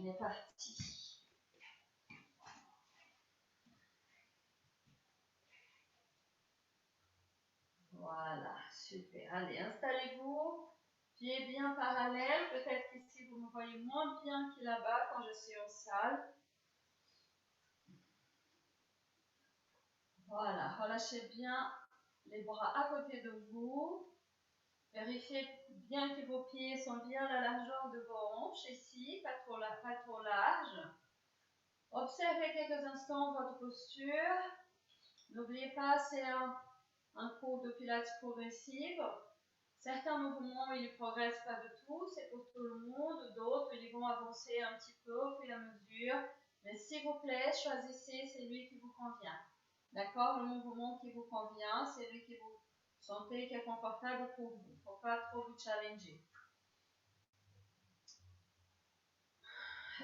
est parti. Voilà, super. Allez, installez-vous. Pieds bien parallèles. Peut-être qu'ici, vous me voyez moins bien que là-bas quand je suis en salle. Voilà, relâchez bien les bras à côté de vous. Vérifiez bien que vos pieds sont bien à la largeur de vos hanches ici, pas trop large. Observez quelques instants votre posture. N'oubliez pas, c'est un cours de pilates progressive. Certains mouvements, ils ne progressent pas du tout, c'est pour tout le monde. D'autres, ils vont avancer un petit peu au fur et à mesure. Mais s'il vous plaît, choisissez celui qui vous convient. D'accord? Le mouvement qui vous convient, c'est celui qui vous sentez qui est confortable pour vous. Il ne faut pas trop vous challenger.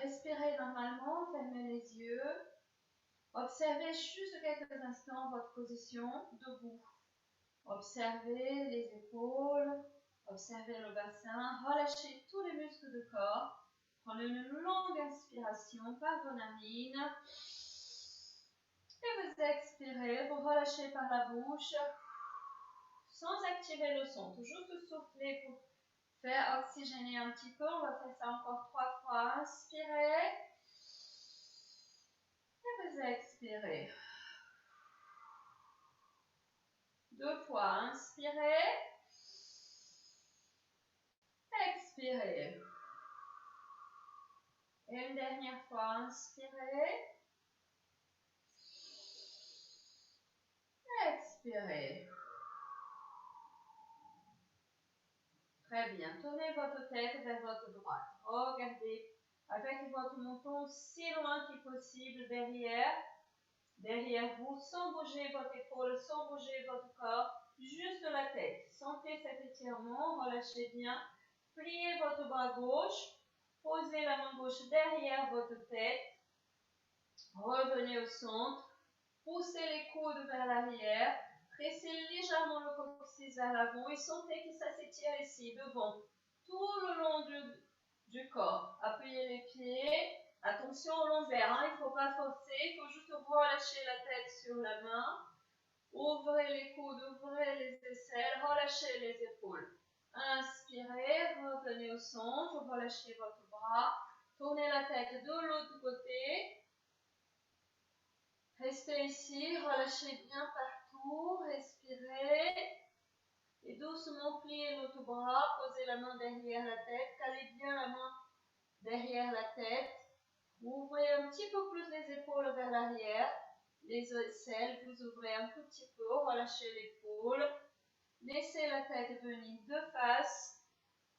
Respirez normalement, fermez les yeux. Observez juste quelques instants votre position debout. Observez les épaules, observez le bassin, relâchez tous les muscles du corps. Prenez une longue inspiration par vos narines. Et vous expirez, vous relâchez par la bouche, sans activer le son. Juste souffler pour faire oxygéner un petit peu. On va faire ça encore 3 fois. Inspirez. Et vous expirez. 2 fois. Inspirez. Expirez. Et une dernière fois. Inspirez. Expirez. Très bien. Tournez votre tête vers votre droite. Regardez avec votre menton aussi loin que possible derrière vous, sans bouger votre épaule, sans bouger votre corps, juste la tête. Sentez cet étirement, relâchez bien. Pliez votre bras gauche, posez la main gauche derrière votre tête. Revenez au centre, poussez les coudes vers l'arrière. Pressez légèrement le coccyx vers l'avant et sentez que ça s'étire ici, devant, tout le long du corps. Appuyez les pieds. Attention au lombaire, hein, il ne faut pas forcer, il faut juste relâcher la tête sur la main. Ouvrez les coudes, ouvrez les aisselles, relâchez les épaules. Inspirez, revenez au centre, relâchez votre bras. Tournez la tête de l'autre côté. Restez ici, relâchez bien partout, respirez. Et doucement pliez l'autre bras, posez la main derrière la tête, calez bien la main derrière la tête. Ouvrez un petit peu plus les épaules vers l'arrière, les aisselles, vous ouvrez un tout petit peu, relâchez l'épaule. Laissez la tête venir de face.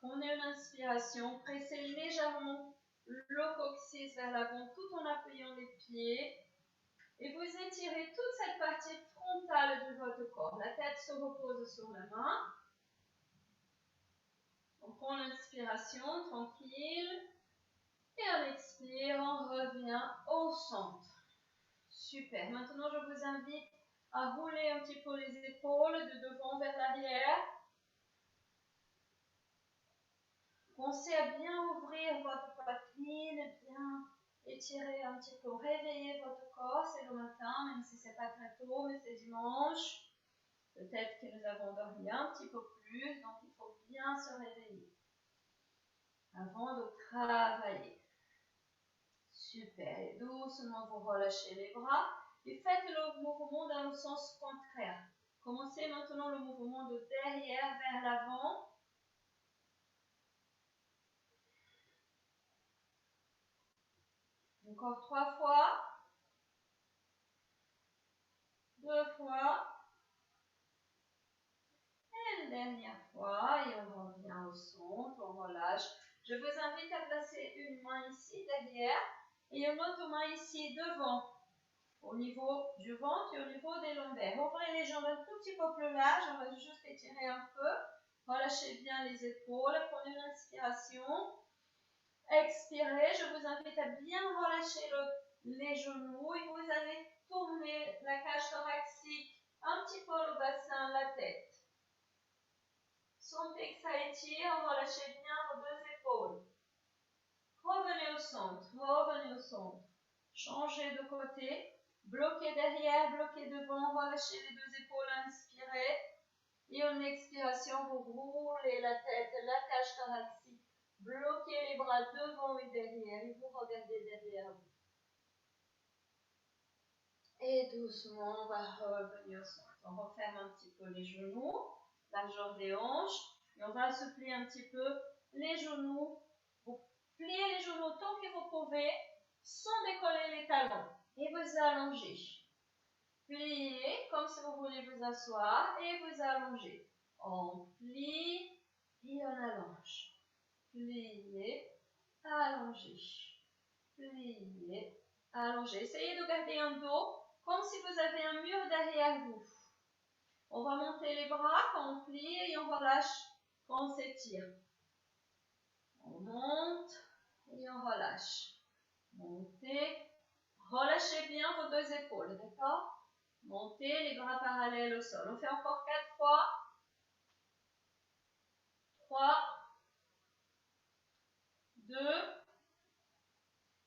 Prenez une inspiration, pressez légèrement le coccyx vers l'avant tout en appuyant les pieds. Et vous étirez toute cette partie frontale de votre corps. La tête se repose sur la main. On prend l'inspiration tranquille. Et on expire, on revient au centre. Super. Maintenant, je vous invite à rouler un petit peu les épaules de devant vers l'arrière. Pensez à bien ouvrir votre poitrine, bien étirer un petit peu, réveiller votre corps. C'est le matin, même si ce n'est pas très tôt, mais c'est dimanche. Peut-être que nous avons dormi un petit peu plus, donc il faut bien se réveiller avant de travailler. Super. Et doucement, vous relâchez les bras et faites le mouvement dans le sens contraire. Commencez maintenant le mouvement de derrière vers l'avant. Encore 3 fois. 2 fois. Et une dernière fois. Et on revient au centre, on relâche. Je vous invite à placer une main ici derrière et une autre main ici devant. Au niveau du ventre et au niveau des lombaires. Ouvrez les jambes un tout petit peu plus larges. On va juste étirer un peu. Relâchez bien les épaules. Prenez une inspiration. Expirez. Je vous invite à bien relâcher les genoux. Et vous allez tourner la cage thoracique, un petit peu le bassin, la tête. Sentez que ça étire. Relâchez bien vos deux épaules. revenez au centre, revenez au centre. Changez de côté, bloquez derrière, bloquez devant, relâchez les deux épaules, inspirez. Et en expiration, vous roulez la tête, la cage thoracique. Bloquez les bras devant et derrière et vous regardez derrière vous. Et doucement, on va revenir au centre. On referme un petit peu les genoux, largeur des hanches. Et on va assouplir un petit peu les genoux. Vous pliez les genoux tant que vous pouvez, sans décoller les talons. Et vous allongez. Pliez comme si vous voulez vous asseoir et vous allongez. On plie et on allonge. Pliez, allongez. Pliez, allongez. Essayez de garder un dos comme si vous avez un mur derrière vous. On va monter les bras quand on plie et on relâche quand on s'étire. On monte et on relâche. Montez. Relâchez bien vos deux épaules, d'accord? Montez les bras parallèles au sol. On fait encore 4 fois. 3, 2.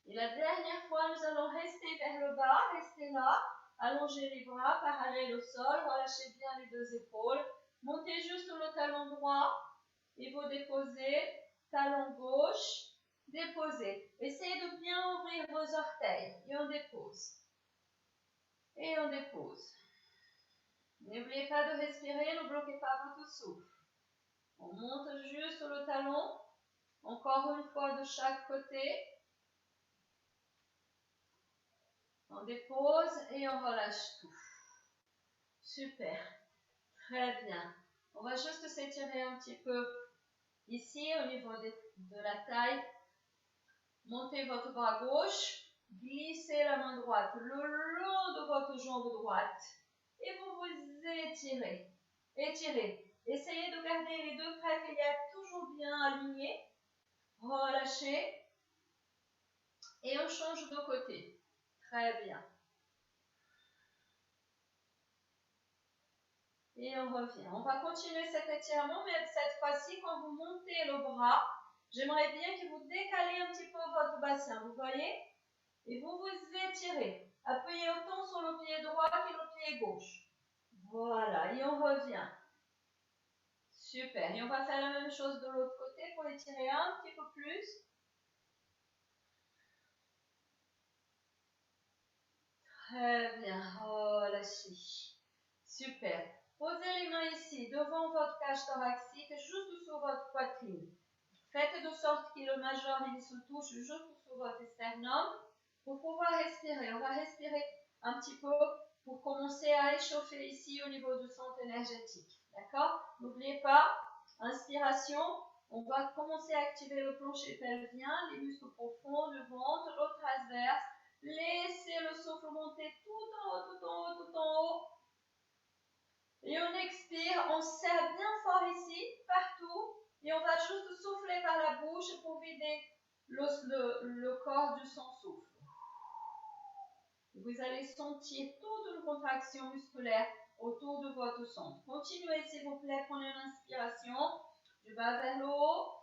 Et la dernière fois, nous allons rester vers le bas. Restez là. Allongez les bras parallèles au sol. Relâchez bien les deux épaules. Montez juste le talon droit. Et vous déposez. Talon gauche. Déposez. Essayez de bien ouvrir vos orteils. Et on dépose. Et on dépose. N'oubliez pas de respirer. Ne bloquez pas votre souffle. On monte juste le talon. Encore une fois de chaque côté. On dépose et on relâche tout. Super. Très bien. On va juste s'étirer un petit peu ici au niveau de la taille. Montez votre bras gauche. Glissez la main droite le long de votre jambe droite. Et vous vous étirez. Étirez. Essayez de garder les deux crêpes toujours bien alignés. Relâchez. Et on change de côté. Très bien. Et on revient. On va continuer cet étirement, mais cette fois-ci, quand vous montez le bras, j'aimerais bien que vous décalez un petit peu votre bassin. Vous voyez? Et vous vous étirez. Appuyez autant sur le pied droit que le pied gauche. Voilà. Et on revient. Super. Et on va faire la même chose de l'autre côté pour étirer un petit peu plus. Très bien. Relâchez. Super. Posez les mains ici, devant votre cage thoracique, juste sur votre poitrine. Faites de sorte que le majeur il se touche juste sur votre sternum pour pouvoir respirer. On va respirer un petit peu pour commencer à échauffer ici au niveau du centre énergétique. D'accord? N'oubliez pas, inspiration, on va commencer à activer le plancher pelvien, les muscles profonds, le ventre, le transverse. Laissez le souffle monter tout en haut, tout en haut, tout en haut. Et on expire, on serre bien fort ici, partout. Et on va juste souffler par la bouche pour vider le corps du son souffle. Vous allez sentir toute une contraction musculaire autour de votre centre. Continuez s'il vous plaît, prenez une inspiration du bas vers le haut.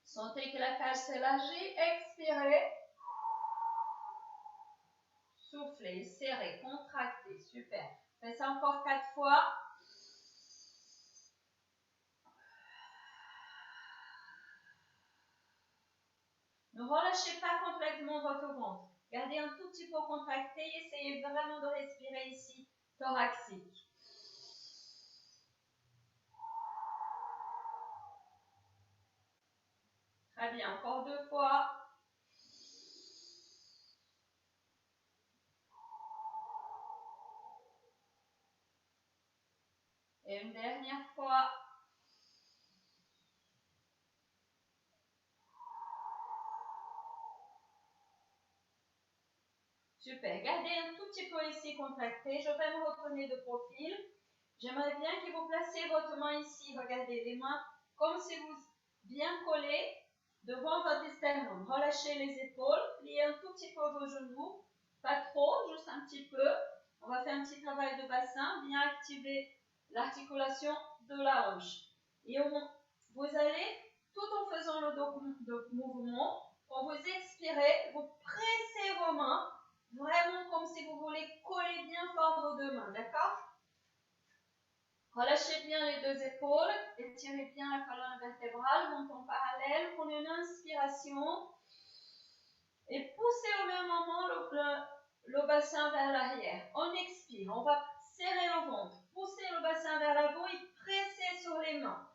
Sentez que la cage s'élargit, expirez. Soufflez, serrez, contractez, super. Faites ça encore 4 fois. Ne relâchez pas complètement votre ventre. Gardez un tout petit peu contracté. Essayez vraiment de respirer ici, thoracique. Très bien, encore 2 fois. Et une dernière fois. Super. Gardez un tout petit peu ici contracté. Je vais me retourner de profil. J'aimerais bien que vous placiez votre main ici. Regardez les mains comme si vous bien collez devant votre sternum. Relâchez les épaules. Pliez un tout petit peu vos genoux. Pas trop, juste un petit peu. On va faire un petit travail de bassin. Bien activer l'articulation de la hanche. Et vous allez tout en faisant le mouvement. Quand vous expirez, vous pressez vos mains, vraiment comme si vous voulez coller bien fort vos deux mains, d'accord? Relâchez bien les deux épaules, étirez bien la colonne vertébrale, montez en parallèle, prenez une inspiration et poussez au même moment le bassin vers l'arrière. On expire, on va serrer le ventre, poussez le bassin vers l'avant et pressez sur les mains.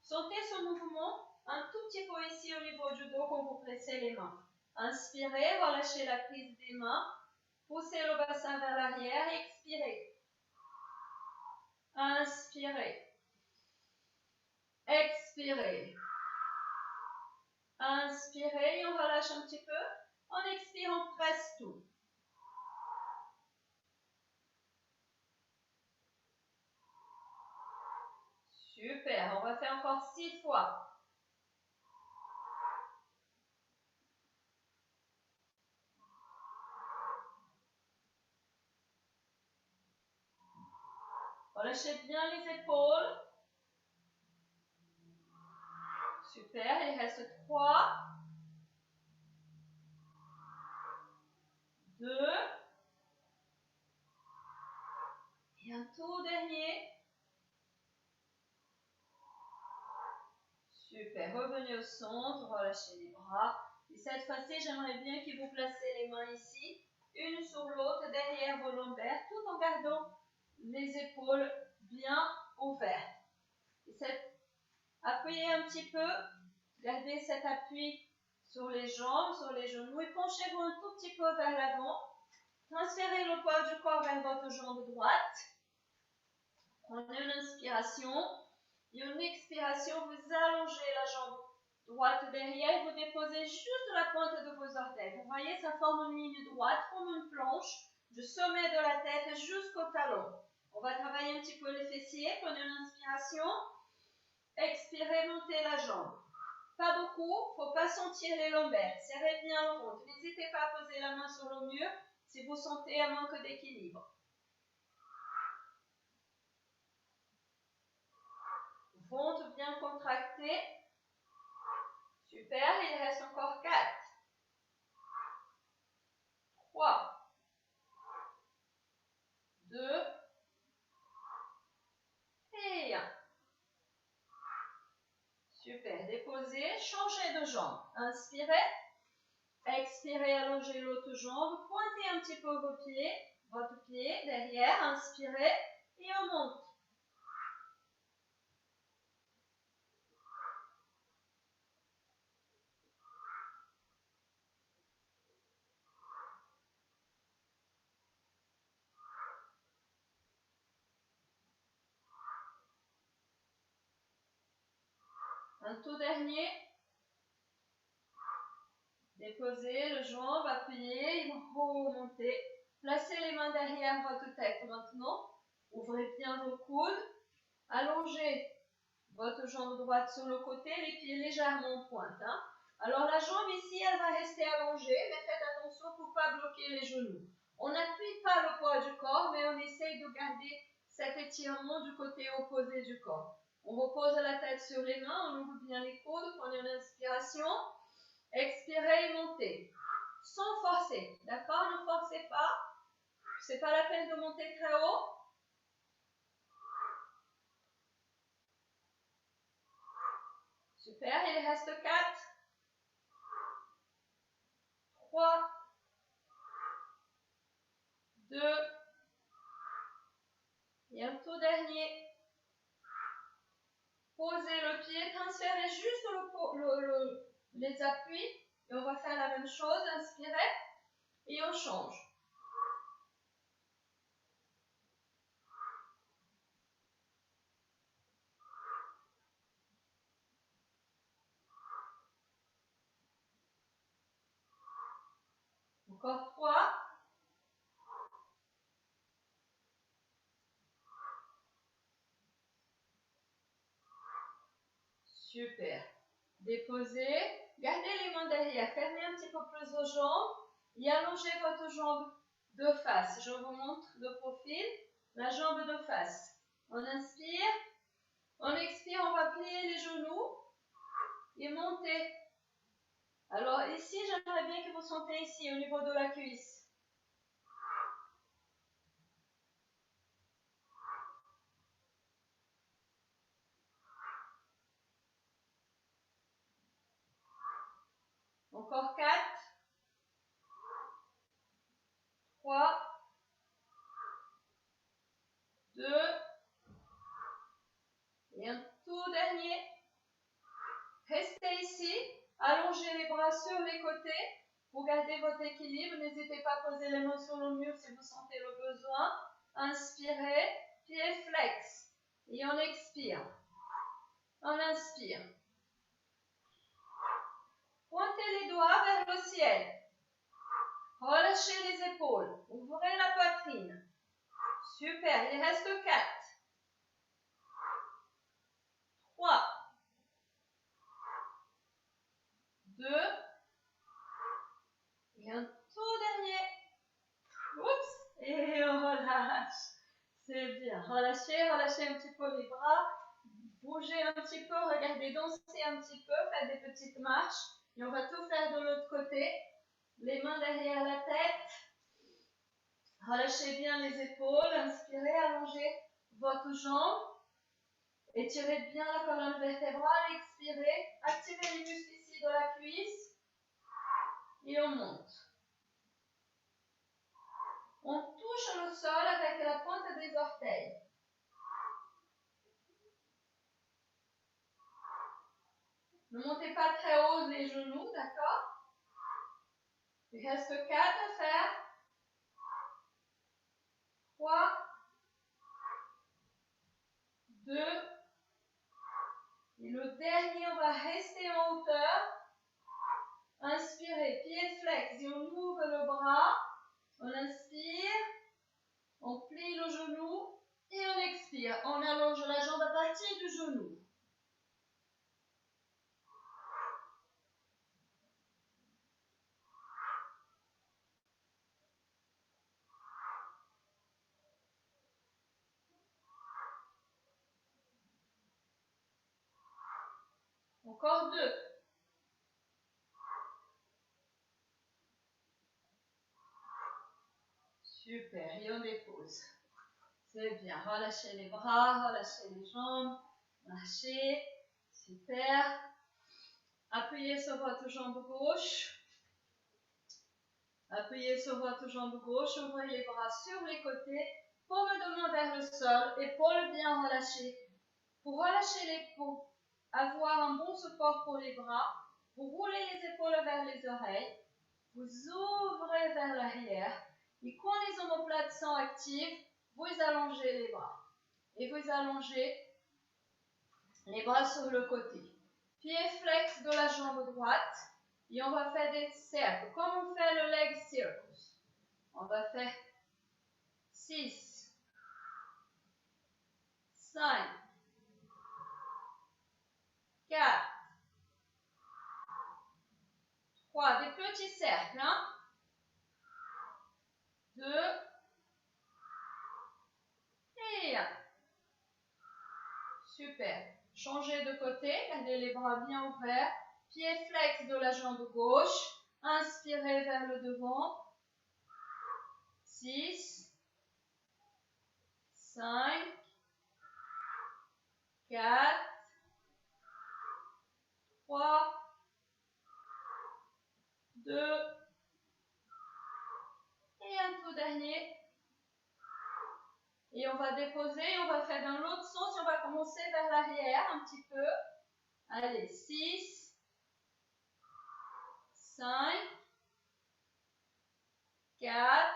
Sentez ce mouvement un tout petit peu ici au niveau du dos quand vous pressez les mains. Inspirez, relâchez la prise des mains, poussez le bassin vers l'arrière, expirez. Inspirez. Expirez. Inspirez et on relâche un petit peu. On expire, on presse tout. Super, on va faire encore 6 fois. Relâchez bien les épaules. Super, il reste 3, 2, et un tout dernier. Super, revenez au centre, relâchez les bras. Et cette fois-ci, j'aimerais bien que vous placez les mains ici, une sur l'autre, derrière vos lombaires, tout en gardant les épaules bien ouvertes. Appuyez un petit peu, gardez cet appui sur les jambes, sur les genoux et penchez-vous un tout petit peu vers l'avant. Transférez le poids du corps vers votre jambe droite. Prenez une inspiration et une expiration, vous allongez la jambe droite derrière, vous déposez juste la pointe de vos orteils. Vous voyez, ça forme une ligne droite comme une planche du sommet de la tête jusqu'au talon. On va travailler un petit peu les fessiers. Prenez une inspiration. Expirez, montez la jambe. Pas beaucoup, il ne faut pas sentir les lombaires. Serrez bien le ventre. N'hésitez pas à poser la main sur le mur si vous sentez un manque d'équilibre. Ventre bien contracté. Super, il reste encore 4. 3. 2. Et 1. Super, déposez, changez de jambe. Inspirez. Expirez, allongez l'autre jambe. Pointez un petit peu vos pieds, votre pied derrière. Inspirez et on monte. Un tout dernier. Déposez le jambe, appuyez, remontez. Placez les mains derrière votre tête maintenant. Ouvrez bien vos coudes. Allongez votre jambe droite sur le côté, les pieds légèrement en pointe. Alors la jambe ici, elle va rester allongée, mais faites attention pour ne pas bloquer les genoux. On n'appuie pas le poids du corps, mais on essaye de garder cet étirement du côté opposé du corps. On repose la tête sur les mains, on ouvre bien les coudes, prenez une inspiration. Expirez et montez. Sans forcer, d'accord? Ne forcez pas. C'est pas la peine de monter très haut. Super, il reste 4. 3. 2. Et un tout dernier. Posez le pied, transférez juste les appuis. Et on va faire la même chose. Inspirez et on change. Encore 3. Super. Déposez. Gardez les mains derrière. Fermez un petit peu plus vos jambes. Et allongez votre jambe de face. Je vous montre de profil la jambe de face. On inspire. On expire. On va plier les genoux. et montez. Alors ici, j'aimerais bien que vous sentez ici, au niveau de la cuisse. Encore 4, 3, 2, et un tout dernier. Restez ici, allongez les bras sur les côtés pour garder votre équilibre. N'hésitez pas à poser les mains sur le mur si vous sentez le besoin. Inspirez, pieds flex. Et on expire. On inspire. Pointez les doigts vers le ciel. Relâchez les épaules. Ouvrez la poitrine. Super, il reste 4. 3. 2. Et un tout dernier. Oups. Et on relâche. C'est bien. Relâchez, relâchez un petit peu les bras. Bougez un petit peu, regardez, dansez un petit peu, faites des petites marches. Et on va tout faire de l'autre côté. Les mains derrière la tête. Relâchez bien les épaules. Inspirez, allongez votre jambe. Étirez bien la colonne vertébrale. Expirez. Activez les muscles ici de la cuisse. Et on monte. On touche le sol avec la pointe des orteils. Ne montez pas très haut les genoux, d'accord? Il reste 4 à faire. 3, 2, et le dernier, on va rester en hauteur. Inspirez, pied flex, et on ouvre le bras. On inspire, on plie le genou, et on expire. On allonge la jambe à partir du genou. Encore 2. Super, et on dépose. C'est bien, relâchez les bras, relâchez les jambes, lâchez, super. Appuyez sur votre jambe gauche. Appuyez sur votre jambe gauche, ouvrez les bras sur les côtés, paume de main vers le sol, épaules bien relâchées. Pour relâcher les peaux, avoir un bon support pour les bras, vous roulez les épaules vers les oreilles, vous ouvrez vers l'arrière, et quand les omoplates sont actives, vous allongez les bras. Et vous allongez les bras sur le côté. Pied flex de la jambe droite, et on va faire des cercles, comme on fait le leg circles. On va faire 6, 5, 4, 3, des petits cercles, 2, et 1. Super. Changez de côté, gardez les bras bien ouverts. Pied flex de la jambe gauche. Inspirez vers le devant. 6, 5, 4, 3, 2, et un tout dernier. Et on va déposer, on va faire dans l'autre sens, on va commencer vers l'arrière un petit peu. Allez, 6, 5, 4,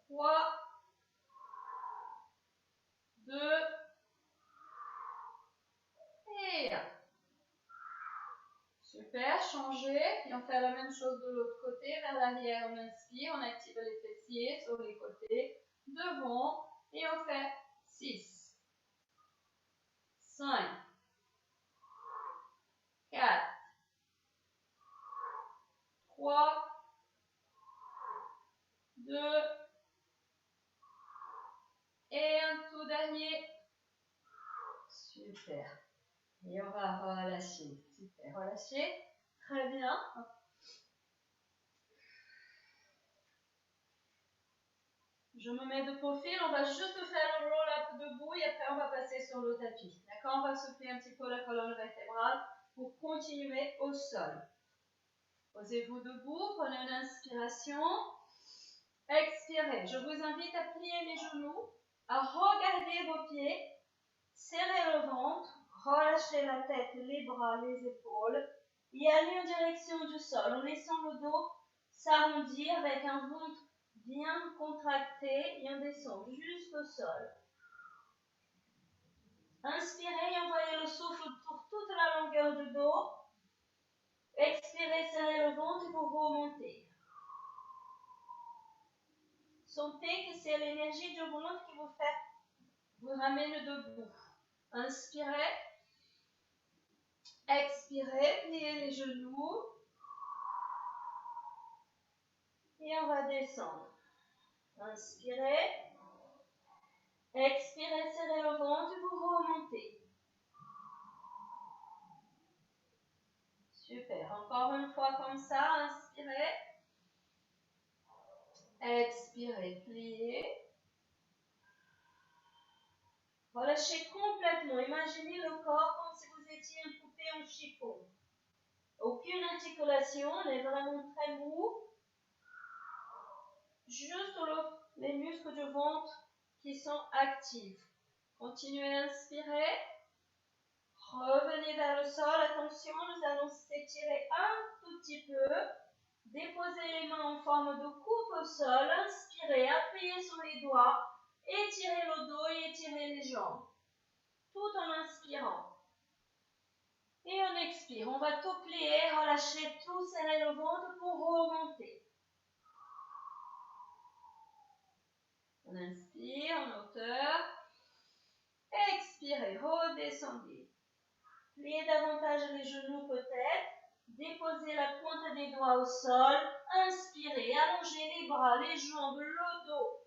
3, 2, et 1. Super, changez. Et on fait la même chose de l'autre côté. Vers l'arrière, on inspire, on active les fessiers sur les côtés. Devant, et on fait 6, 5, 4, 3, 2, et un tout dernier. Super. Et on va relâcher. Super, relâcher. Très bien. Je me mets de profil, on va juste faire le roll-up debout et après on va passer sur le tapis. D'accord? On va souffler un petit peu la colonne vertébrale pour continuer au sol. Posez-vous debout, prenez une inspiration. Expirez. Je vous invite à plier les genoux, à regarder vos pieds, serrer le ventre, relâcher la tête, les bras, les épaules et aller en direction du sol en laissant le dos s'arrondir avec un ventre bien contracté et on descend jusqu'au sol. Inspirez et envoyez le souffle pour toute la longueur du dos. Expirez, serrez le ventre et vous remontez. Sentez que c'est l'énergie du ventre qui vous ramène debout. Inspirez. Expirez, pliez les genoux. Et on va descendre. Inspirez. Expirez, serrez le ventre et vous remontez. Super. Encore une fois comme ça. Inspirez. Expirez, pliez. Relâchez complètement. Imaginez le corps comme si vous étiez une poupée en chiffon. Aucune articulation, on est vraiment très mou. Juste les muscles du ventre qui sont actifs. Continuez à inspirer. Revenez vers le sol. Attention, nous allons s'étirer un tout petit peu. Déposez les mains en forme de coupe au sol. Inspirez, appuyez sur les doigts. Étirez le dos et étirez les jambes. Tout en inspirant. Et on expire. On va tout plier, relâcher tout, serrer le ventre pour remonter. On inspire en hauteur. Expirez, redescendez. Pliez davantage les genoux peut-être. Déposez la pointe des doigts au sol. Inspirez, allongez les bras, les jambes, le dos.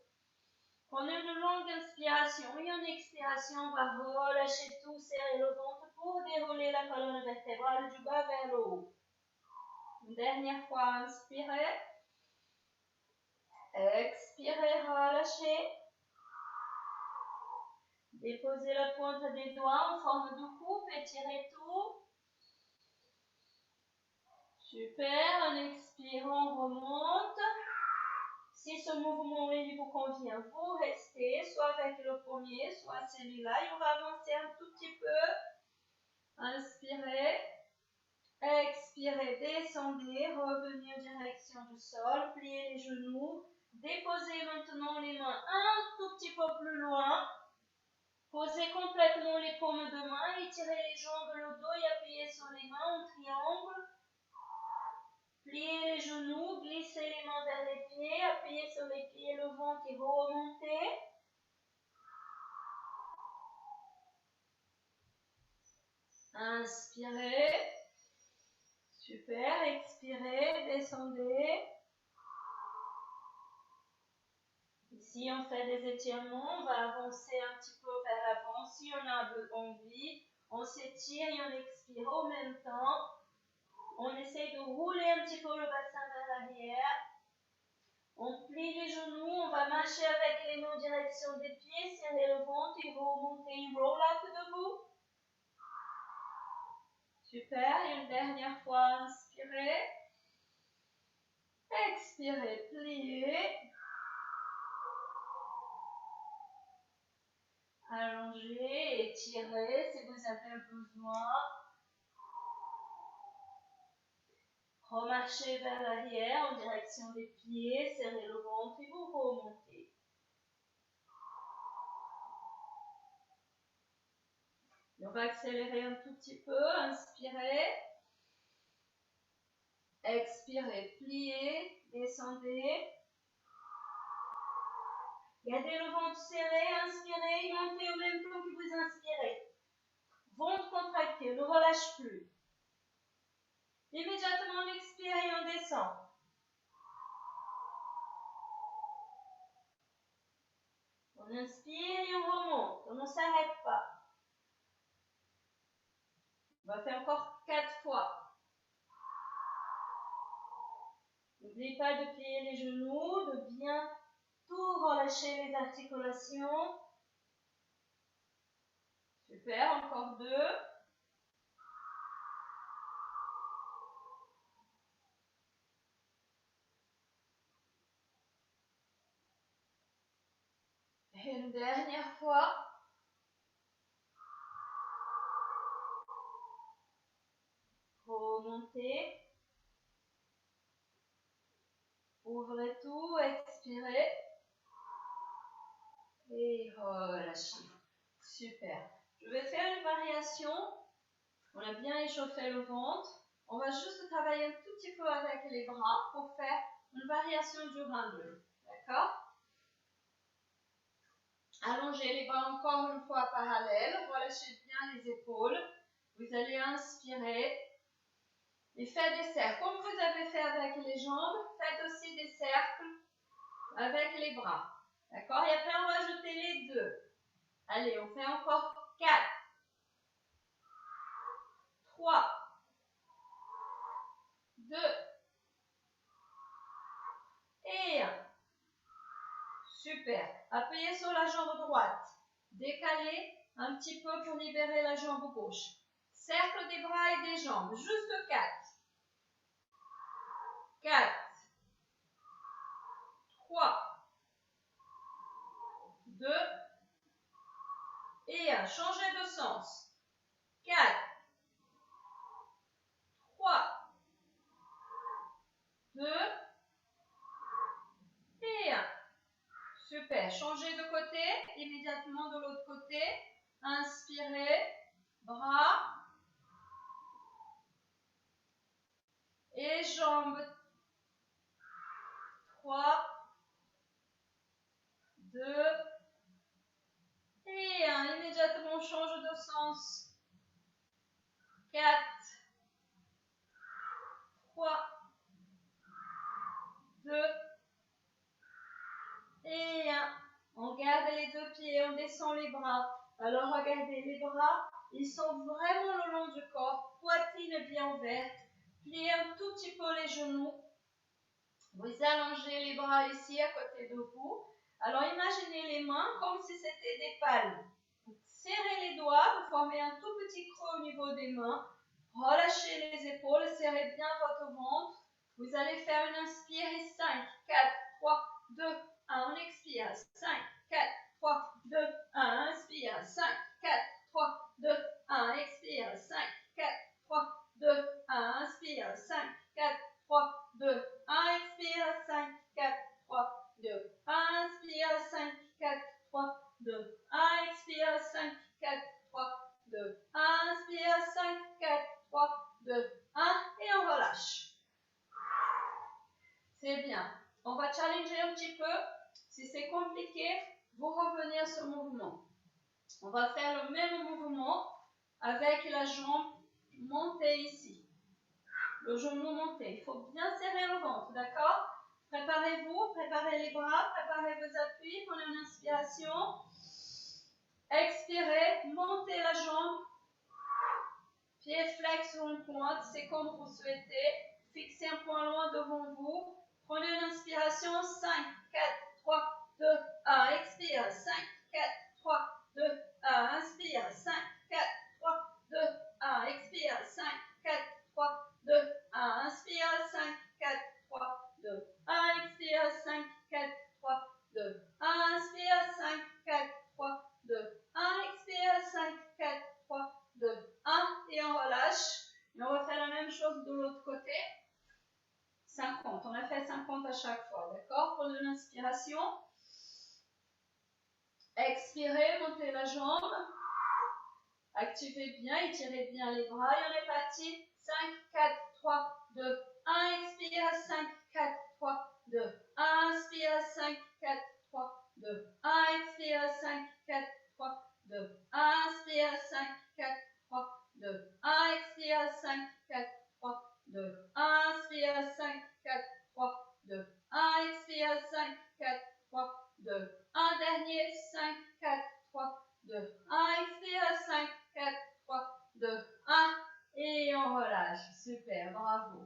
Prenez une longue inspiration et en expiration, on va relâcher tout, serrer le ventre pour dérouler la colonne vertébrale du bas vers le haut. Une dernière fois, inspirez. Expirez, relâchez. Déposez la pointe des doigts en forme de coupe, étirez tout. Super, en expirant, on remonte. Si ce mouvement vous convient, vous restez, soit avec le premier, soit celui-là. Et on va avancer un tout petit peu. Inspirez. Expirez, descendez, revenez en direction du sol, pliez les genoux. Déposez maintenant les mains un tout petit peu plus loin. Posez complètement les paumes de main, étirez les jambes, le dos et appuyez sur les mains en triangle. Pliez les genoux, glissez les mains vers les pieds, appuyez sur les pieds, le ventre et vous remontez. Inspirez. Super, expirez, descendez. Ici, on fait des étirements, on va avancer un petit peu vers l'avant. Si on a envie, on s'étire et on expire en même temps. On essaye de rouler un petit peu le bassin vers l'arrière. On plie les genoux, on va marcher avec les mains en direction des pieds, serrer le ventre et remonter, roll-up debout. Super, et une dernière fois, inspirez. Expirez, pliez. Allongez, étirez si vous avez besoin. Remarchez vers l'arrière en direction des pieds, serrez le ventre et vous remontez. Et on va accélérer un tout petit peu. Inspirez. Expirez, pliez, descendez. Gardez le ventre serré, inspirez et montez en même temps que vous inspirez. Ventre contracté, ne relâche plus. Immédiatement, on expire et on descend. On inspire et on remonte. On ne s'arrête pas. On va faire encore 4 fois. N'oubliez pas de plier les genoux, de bien tout relâcher les articulations. Super, encore 2. Et une dernière fois. Remontez. Ouvrez tout, expirez. Et relâchez. Super. Je vais faire une variation. On a bien échauffé le ventre. On va juste travailler un tout petit peu avec les bras pour faire une variation du round. D'accord? Allongez les bras encore une fois parallèles. Relâchez bien les épaules. Vous allez inspirer. Et faites des cercles. Comme vous avez fait avec les jambes, faites aussi des cercles avec les bras. D'accord? Et après, on va ajouter les 2. Allez, on fait encore 4, 3, 2 et 1. Super. Appuyez sur la jambe droite. Décalez un petit peu pour libérer la jambe gauche. Cercle des bras et des jambes. Juste 4. 4, 3, 2 et 1. Changez de sens. 4, 3, 2 et 1. Super. Changez de côté. Immédiatement de l'autre côté. Inspirez. Bras. Et jambes. 3, 2 et 1. Immédiatement, on change de sens. 4, 3, 2 et 1. On garde les 2 pieds, on descend les bras. Alors, regardez, les bras, ils sont vraiment le long du corps. Poitrine bien ouverte. Pliez un tout petit peu les genoux. Vous allongez les bras ici à côté de vous. Alors, imaginez les mains comme si c'était des palmes. Vous serrez les doigts, vous formez un tout petit creux au niveau des mains. Relâchez les épaules, serrez bien votre ventre. Vous allez faire une inspire. 5, 4, 3, 2, 1. On expire. 5, 4, 3, 2, 1. Inspire. 5, 4, 3, 2, 1. Expire. 5, 4, 3, 2, 1. Inspire. 5, 4, 3, 2, 1. Expire. 5, 4, 3, 2, 1. Inspire. 5, 4, 3, 2, 1. Expire. 5, 4, 3, 2, 1. Inspire. 5, 4, 3, 2, 1. Et on relâche. C'est bien. On va challenger un petit peu. Si c'est compliqué, vous revenez à ce mouvement. On va faire le même mouvement avec la jambe montée ici. Le genou monté. Il faut bien serrer le ventre, d'accord? Préparez-vous, préparez les bras, préparez vos appuis, prenez une inspiration. Expirez, montez la jambe. Pied flex sur une pointe, c'est comme vous souhaitez. Fixez un point loin devant vous. Prenez une inspiration. 5, 4, 3, 2, 1. Expire. 5, 4, 3, 2, 1. Inspire. 5, 4, 3, 2, 1. Expire. 5, 4, 3, 2, 1. Inspire. 5, 4, 3, 2, 1. Expire. 5, 4, 3, 2, 1. Inspire. 5, 4, 3, 2, 1. Expire. 5, 4, 3, 2, 1. Et on relâche. Et on va faire la même chose de l'autre côté. 50. On a fait 50 à chaque fois, d'accord? Prenez une inspiration. Expirez, montez la jambe. Activez bien, étirez bien les bras. Et on est parti. 5, 4, 3, 2, 1. Expire. 5, 4, 3, 2, 1. Inspire. 5, 4, 3, 2, 1. Expire. 5, 4, 3, 2, 1. Inspire. 5, 4, 3, 2, 1. Expire. 5, 4, 3, 2, 1. Inspire. 5, 4, 3, 2, 1. Expire. 5, 4, 3, 2, 1. Dernier. 5, 4, 3, 2, 1. Expire. 5, 4, 3, 2, 1. Et on relâche. Super, bravo.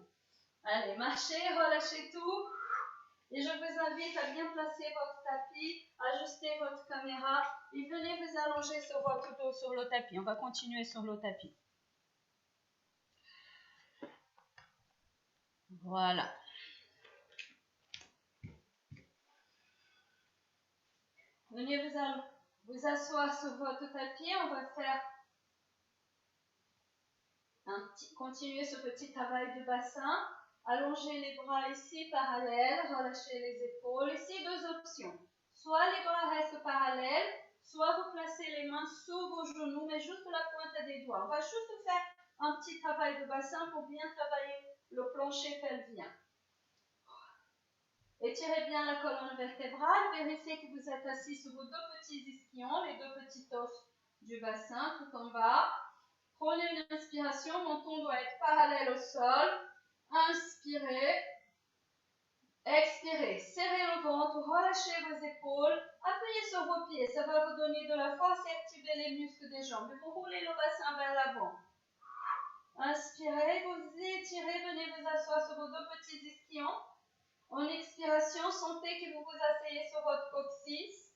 Allez, marchez, relâchez tout. Et je vous invite à bien placer votre tapis, ajuster votre caméra et venez vous allonger sur votre dos sur le tapis. On va continuer sur le tapis. Voilà. Venez vous asseoir sur votre tapis. On va faire continuer ce petit travail du bassin. Allongez les bras ici parallèles, relâchez les épaules. Ici, deux options. Soit les bras restent parallèles, soit vous placez les mains sous vos genoux, mais juste la pointe des doigts. On va juste faire un petit travail de bassin pour bien travailler le plancher pelvien. Étirez bien la colonne vertébrale, vérifiez que vous êtes assis sur vos deux petits ischions, les deux petits os du bassin tout en bas. Prenez une inspiration, menton doit être parallèle au sol. Inspirez. Expirez. Serrez le ventre, relâchez vos épaules. Appuyez sur vos pieds, ça va vous donner de la force et activer les muscles des jambes. Vous roulez le bassin vers l'avant. Inspirez, vous étirez, venez vous asseoir sur vos deux petits ischions. En expiration, sentez que vous vous asseyez sur votre coccyx.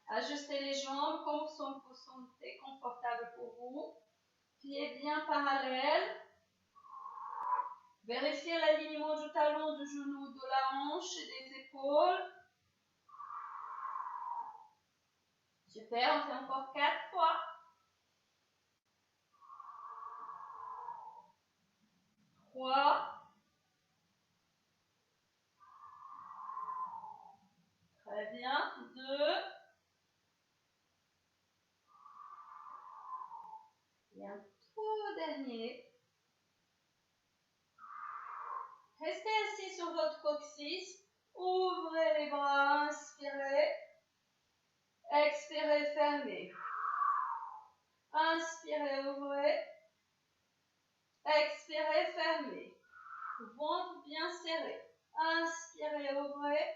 Ajustez les jambes comme vous sentez confortable pour vous. Pieds bien parallèles. Vérifiez l'alignement du talon, du genou, de la hanche et des épaules. Super, on fait encore 4 fois. 3. Très bien. 2. Et un tout dernier. Restez assis sur votre coccyx. Ouvrez les bras, inspirez. Expirez, fermez. Inspirez, ouvrez. Expirez, fermez. Ventre bien serré. Inspirez, ouvrez.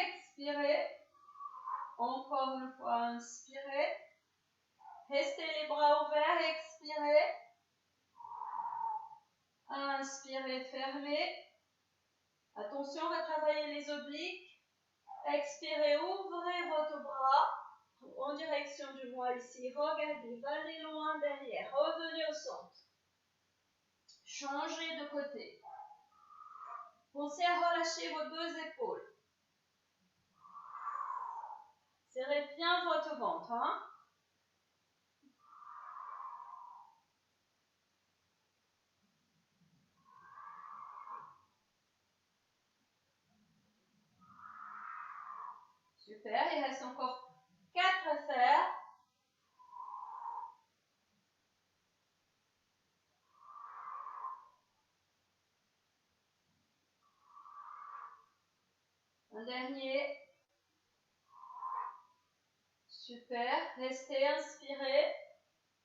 Expirez. Encore une fois, inspirez. Restez les bras ouverts, expirez. Inspirez, fermez. Attention, on va travailler les obliques. Expirez, ouvrez votre bras en direction du moi ici. Regardez, allez loin derrière. Revenez au centre. Changez de côté. Pensez à relâcher vos deux épaules. Serrez bien votre ventre. Hein? Super, il reste encore 4 à faire. Un dernier. Super. Restez, inspirez.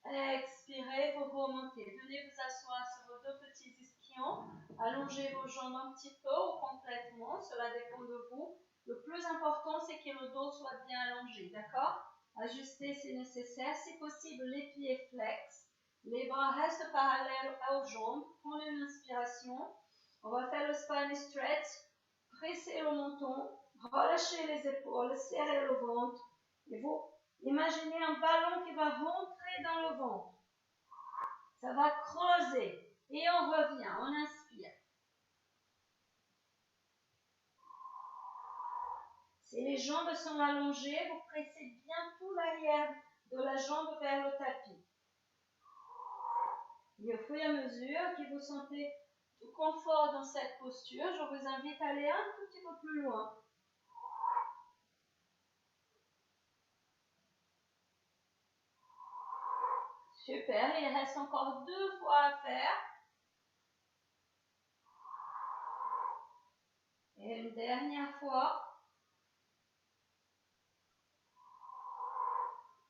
Expirez, vous remontez. Venez vous asseoir sur vos deux petits ischions. Allongez vos jambes un petit peu ou complètement. Cela dépend de vous. Le plus important, c'est que le dos soit bien allongé. D'accord? Ajustez si nécessaire. Si possible, les pieds flex. Les bras restent parallèles aux jambes. Prenez une inspiration. On va faire le spine stretch. Pressez le menton. Relâchez les épaules. Serrez le ventre. Et vous imaginez un ballon qui va rentrer dans le ventre. Ça va creuser. Et on revient. On inspire. Si les jambes sont allongées, vous pressez bien tout l'arrière de la jambe vers le tapis. Et au fur et à mesure que vous sentez du confort dans cette posture, je vous invite à aller un tout petit peu plus loin. Super, il reste encore 2 fois à faire. Et une dernière fois.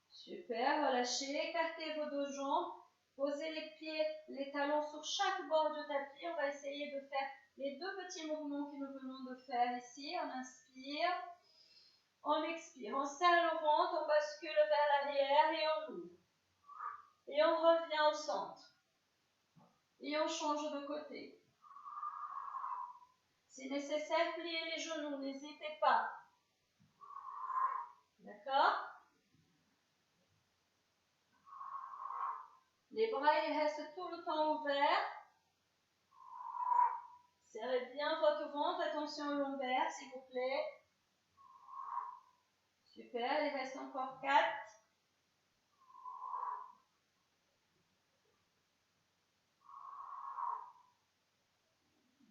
Super, relâchez, écartez vos deux jambes. Posez les pieds, les talons sur chaque bord du tapis. On va essayer de faire les 2 petits mouvements que nous venons de faire ici. On inspire, on expire. On serre le ventre, on bascule vers l'arrière et on ouvre. Et on revient au centre. Et on change de côté. Si nécessaire, pliez les genoux, n'hésitez pas. D'accord? Les bras ils restent tout le temps ouverts. Serrez bien votre ventre, attention au lombaire s'il vous plaît. Super, il reste encore 4.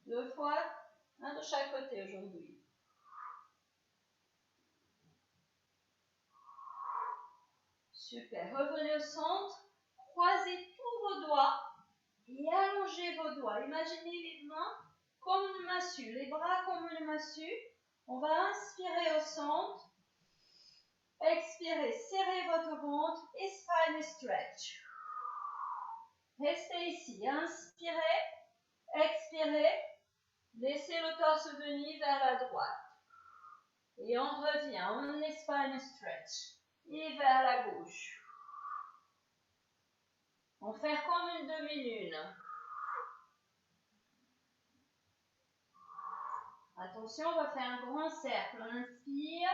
Deux fois, un de chaque côté aujourd'hui. Super, revenez au centre, croisez tous vos doigts et allongez vos doigts. Imaginez les mains comme une massue, les bras comme une massue. On va inspirer au centre. Expirez, serrez votre ventre et spine stretch. Restez ici, inspirez, expirez, laissez le torse venir vers la droite. Et on revient, on est spine stretch. Et vers la gauche. On fait comme une demi-lune. Attention, on va faire un grand cercle. On inspire,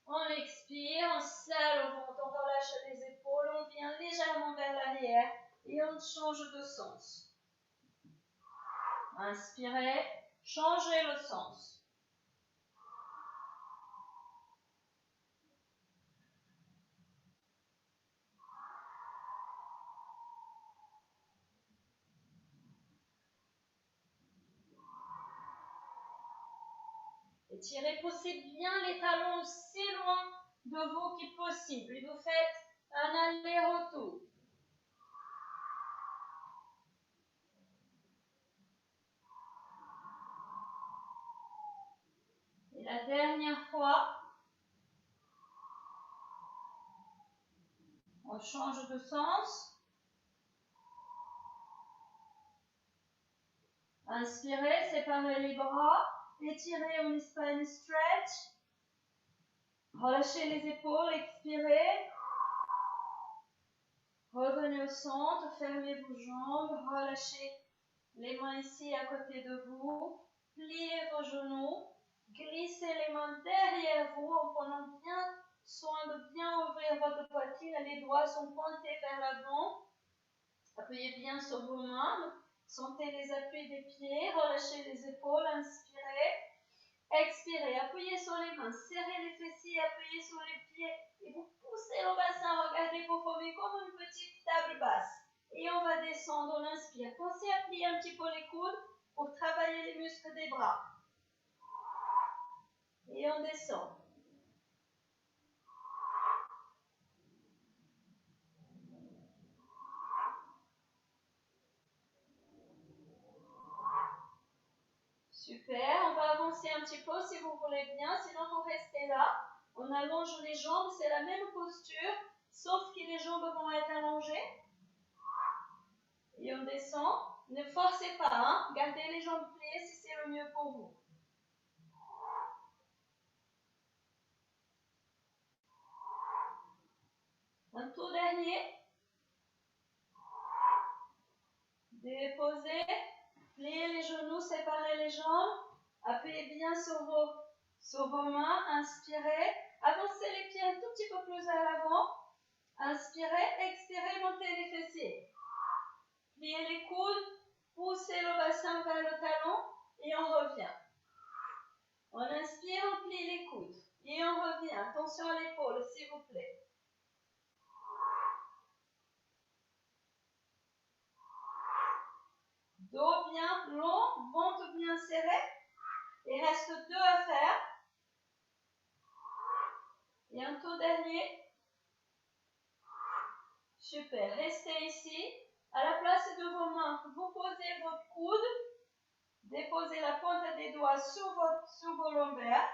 on expire, on serre le ventre, on relâche les épaules, on vient légèrement vers l'arrière et on change de sens. Inspirez, changez le sens. Étirez, poussez bien les talons aussi loin de vous que possible. Et vous faites un aller-retour. Et la dernière fois, on change de sens. Inspirez, séparez les bras. Étirez, on spine stretch. Relâchez les épaules, expirez. Revenez au centre, fermez vos jambes, relâchez les mains ici à côté de vous. Pliez vos genoux, glissez les mains derrière vous en prenant bien soin de bien ouvrir votre poitrine. Les doigts sont pointés vers l'avant. Appuyez bien sur vos mains. Sentez les appuis des pieds. Relâchez les épaules. Inspirez. Expirez. Appuyez sur les mains. Serrez les fessiers. Appuyez sur les pieds. Et vous poussez le bassin. Regardez pour former comme une petite table basse. Et on va descendre. On inspire. Pensez à plier un petit peu les coudes pour travailler les muscles des bras. Et on descend. Super, on va avancer un petit peu si vous voulez bien, sinon vous restez là. On allonge les jambes, c'est la même posture, sauf que les jambes vont être allongées. Et on descend. Ne forcez pas, hein? Gardez les jambes pliées si c'est le mieux pour vous. Un tout dernier. Déposez, pliez les genoux, séparez les jambes. Appuyez bien sur vos mains, inspirez. Avancez les pieds un tout petit peu plus à l'avant. Inspirez, expirez, montez les fessiers. Pliez les coudes, poussez le bassin vers le talon et on revient. On inspire, on plie les coudes et on revient. Attention à l'épaule, s'il vous plaît. Dos bien long, ventre bien serré. Il reste 2 à faire. Et un tout dernier. Super, restez ici. À la place de vos mains, vous posez votre coude. Déposez la pointe des doigts sur vos lombaires.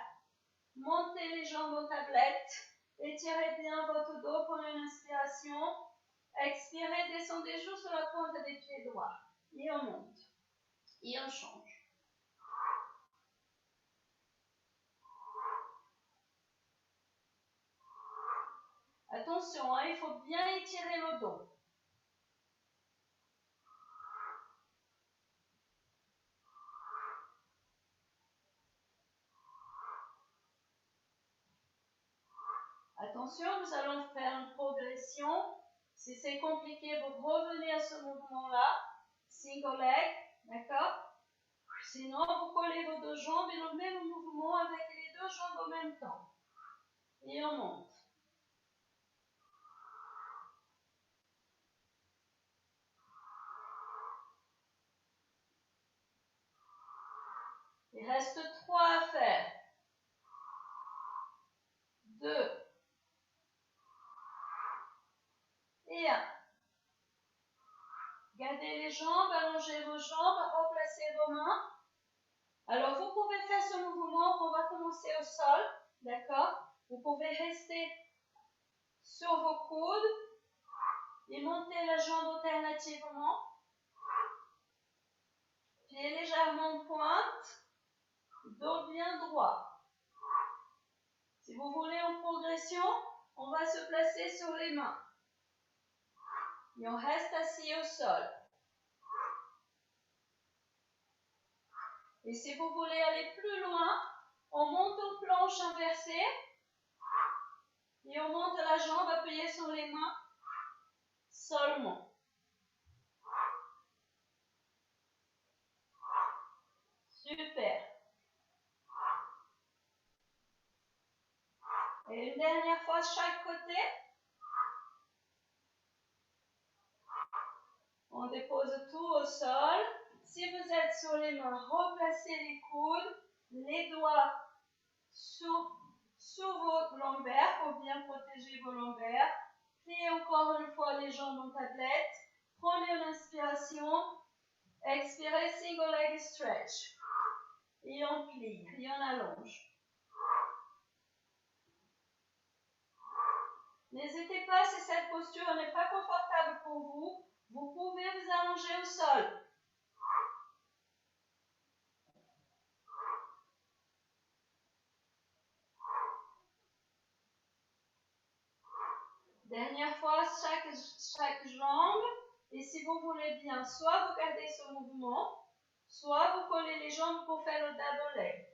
Montez les jambes aux tablettes. Étirez bien votre dos, prenez une inspiration. Expirez, descendez juste sur la pointe des pieds droits. Et on monte. Et on change. Attention, hein, il faut bien étirer le dos. Attention, nous allons faire une progression. Si c'est compliqué, vous revenez à ce mouvement-là. Single leg, d'accord? Sinon, vous collez vos deux jambes et le même mouvement avec les deux jambes en même temps. Et on monte. Il reste 3 à faire. 2 et 1. Gardez les jambes, allongez vos jambes, replacez vos mains. Alors, vous pouvez faire ce mouvement, on va commencer au sol, d'accord? Vous pouvez rester sur vos coudes et monter la jambe alternativement. Pied légèrement en pointe, dos bien droit. Si vous voulez en progression, on va se placer sur les mains. Et on reste assis au sol. Et si vous voulez aller plus loin, on monte aux planches inversées et on monte la jambe appuyée sur les mains seulement. Super. Et une dernière fois chaque côté. On dépose tout au sol. Si vous êtes sur les mains, replacez les coudes, les doigts sur vos lombaires pour bien protéger vos lombaires. Pliez encore une fois les jambes en tablette. Prenez une inspiration. Expirez, single leg stretch. Et on plie, et on allonge. N'hésitez pas, si cette posture n'est pas confortable pour vous, vous pouvez vous allonger au sol. Dernière fois, chaque jambe. Et si vous voulez bien, soit vous gardez ce mouvement, soit vous collez les jambes pour faire le double leg.